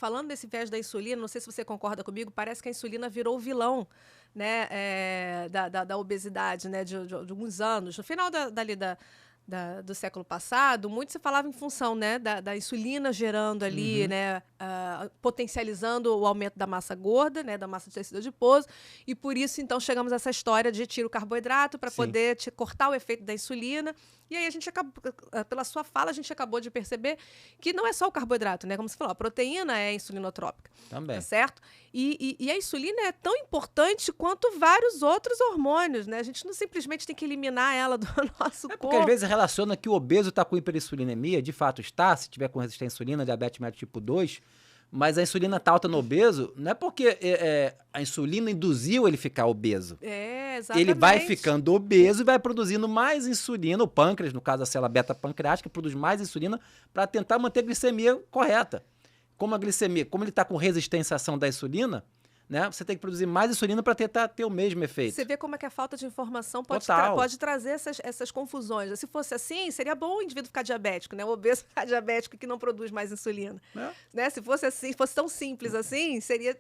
falando desse viés da insulina, não sei se você concorda comigo, parece que a insulina virou o vilão, né, da obesidade, né, de alguns anos. No final do século passado, muito se falava em função, né, da insulina gerando ali, né, potencializando o aumento da massa gorda, né, da massa de tecido adiposo, e por isso, então, chegamos a essa história de tira o carboidrato para Sim. poder cortar o efeito da insulina. E aí a gente acabou, pela sua fala, a gente acabou de perceber que não é só o carboidrato, né? Como você falou, a proteína é insulinotrópica, tá Também. certo? E a insulina é tão importante quanto vários outros hormônios, né? A gente não simplesmente tem que eliminar ela do nosso É porque às vezes corpo. relaciona que o obeso está com hiperinsulinemia, de fato está, se tiver com resistência à insulina, diabetes mellitus tipo 2, mas a insulina está alta no obeso, não é porque a insulina induziu ele ficar obeso. É, Ele vai exatamente. ficando obeso e vai produzindo mais insulina, o pâncreas, no caso a célula beta-pancreática, produz mais insulina para tentar manter a glicemia correta. Como a glicemia, como ele está com resistência à ação da insulina, né, você tem que produzir mais insulina para tentar ter o mesmo Você efeito. vê como é que a falta de informação Total. pode trazer essas confusões. Se fosse assim, seria bom o indivíduo ficar diabético, né? O obeso ficar diabético que não produz mais insulina. Né? Né? Se fosse assim, fosse tão simples assim, seria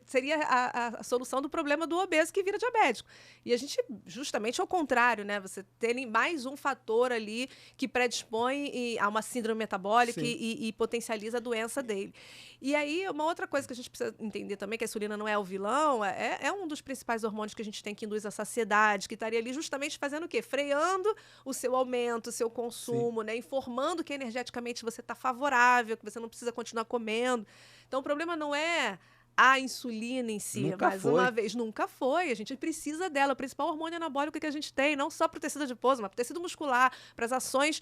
a solução do problema do obeso que vira diabético. E a gente, justamente ao contrário, né? Você tem mais um fator ali que predispõe a uma síndrome metabólica Sim. e potencializa a doença dele. E aí, uma outra coisa que a gente precisa entender também, que a insulina não é o vilão, é um dos principais hormônios que a gente tem que induz a saciedade, que estaria ali justamente fazendo o quê? Freando o seu aumento, o seu Sim. consumo, né? Informando que energeticamente você está favorável, que você não precisa continuar comendo. Então, o problema não é a insulina em si, Nunca mais uma foi. vez, nunca foi. A gente precisa dela, o principal hormônio anabólico que a gente tem, não só para o tecido adiposo, mas para o tecido muscular, para as ações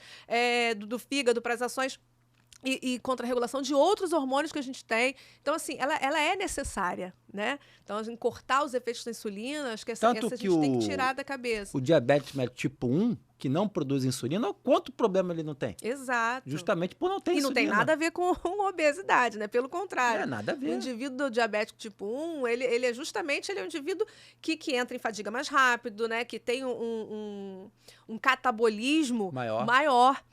do fígado, para as ações e contra a regulação de outros hormônios que a gente tem. Então, assim, ela é necessária, né? Então, a gente cortar os efeitos da insulina, acho que Tanto essa a que gente tem que tirar da cabeça. o diabetes mellitus tipo 1, que não produz insulina, olha quanto problema ele não tem. Exato. Justamente por não ter E não tem insulina. nada a ver com obesidade, né? Pelo Não é contrário. nada a O ver. indivíduo do diabético tipo 1, ele é justamente ele é um indivíduo que entra em fadiga mais rápido, né? Que tem um catabolismo Maior. maior,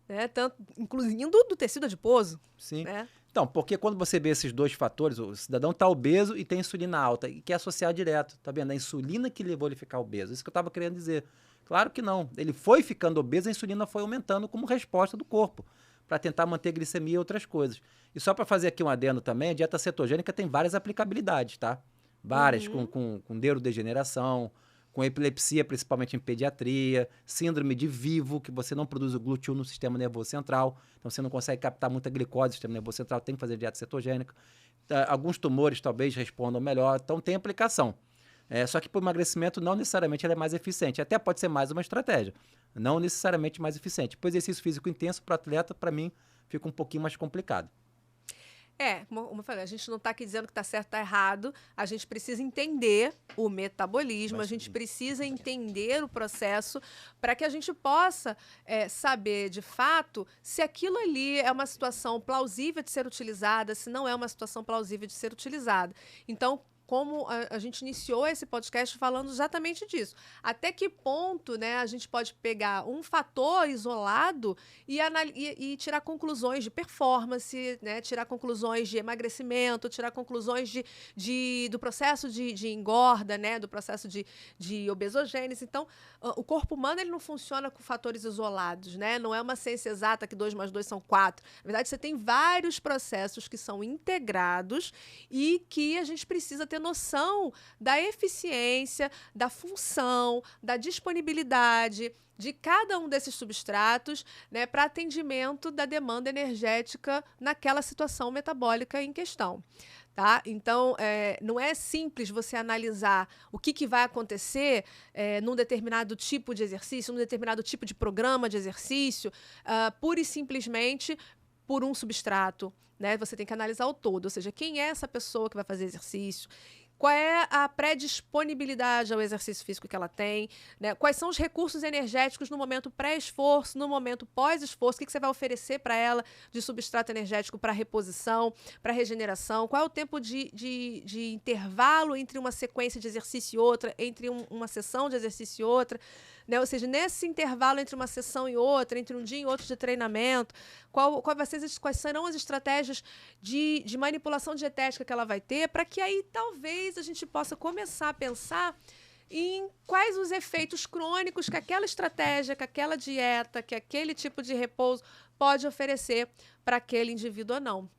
né? Tanto, incluindo do tecido adiposo, Sim. né? Então, porque quando você vê esses dois fatores, o cidadão está obeso e tem insulina alta, e quer associar direto, tá vendo? A insulina que levou ele a ficar obeso. Isso que eu estava querendo dizer. Claro que não. Ele foi ficando obeso, a insulina foi aumentando como resposta do corpo, para tentar manter a glicemia e outras coisas. E só para fazer aqui um adendo também, a dieta cetogênica tem várias aplicabilidades, tá? Várias, Uhum. com neurodegeneração, com epilepsia, principalmente em pediatria, síndrome de Vivo, que você não produz o GLUT1 no sistema nervoso central, então você não consegue captar muita glicose no sistema nervoso central, tem que fazer dieta cetogênica. Alguns tumores talvez respondam melhor, então tem aplicação. Só que para o emagrecimento não necessariamente ela é mais eficiente, até pode ser mais uma estratégia, não necessariamente mais eficiente. Para o exercício físico intenso, para o atleta, para mim, fica um pouquinho mais complicado. Como eu falei, a gente não está aqui dizendo que está certo ou está errado, a gente precisa entender o metabolismo, a gente precisa entender o processo para que a gente possa saber, de fato, se aquilo ali é uma situação plausível de ser utilizada, se não é uma situação plausível de ser utilizada. Então, como a gente iniciou esse podcast falando exatamente disso. Até que ponto, né, a gente pode pegar um fator isolado e tirar conclusões de performance, né, tirar conclusões de emagrecimento, tirar conclusões do processo de engorda, né, do processo de obesogênese. Então, o corpo humano ele não funciona com fatores isolados, né? Não é uma ciência exata que 2 mais 2 são 4. Na verdade, você tem vários processos que são integrados e que a gente precisa ter noção da eficiência, da função, da disponibilidade de cada um desses substratos, né, para atendimento da demanda energética naquela situação metabólica em questão. Tá? Então, não é simples você analisar o que vai acontecer num determinado tipo de exercício, num determinado tipo de programa de exercício, pura e simplesmente por um substrato, né? Você tem que analisar o todo, ou seja, quem é essa pessoa que vai fazer exercício, qual é a predisponibilidade ao exercício físico que ela tem, né? Quais são os recursos energéticos no momento pré-esforço, no momento pós-esforço, o que você vai oferecer para ela de substrato energético para reposição, para regeneração, qual é o tempo de intervalo entre uma sequência de exercício e outra, entre uma sessão de exercício e outra, né? Ou seja, nesse intervalo entre uma sessão e outra, entre um dia e outro de treinamento, quais serão as estratégias de manipulação dietética que ela vai ter, para que aí talvez a gente possa começar a pensar em quais os efeitos crônicos que aquela estratégia, que aquela dieta, que aquele tipo de repouso pode oferecer para aquele indivíduo ou não.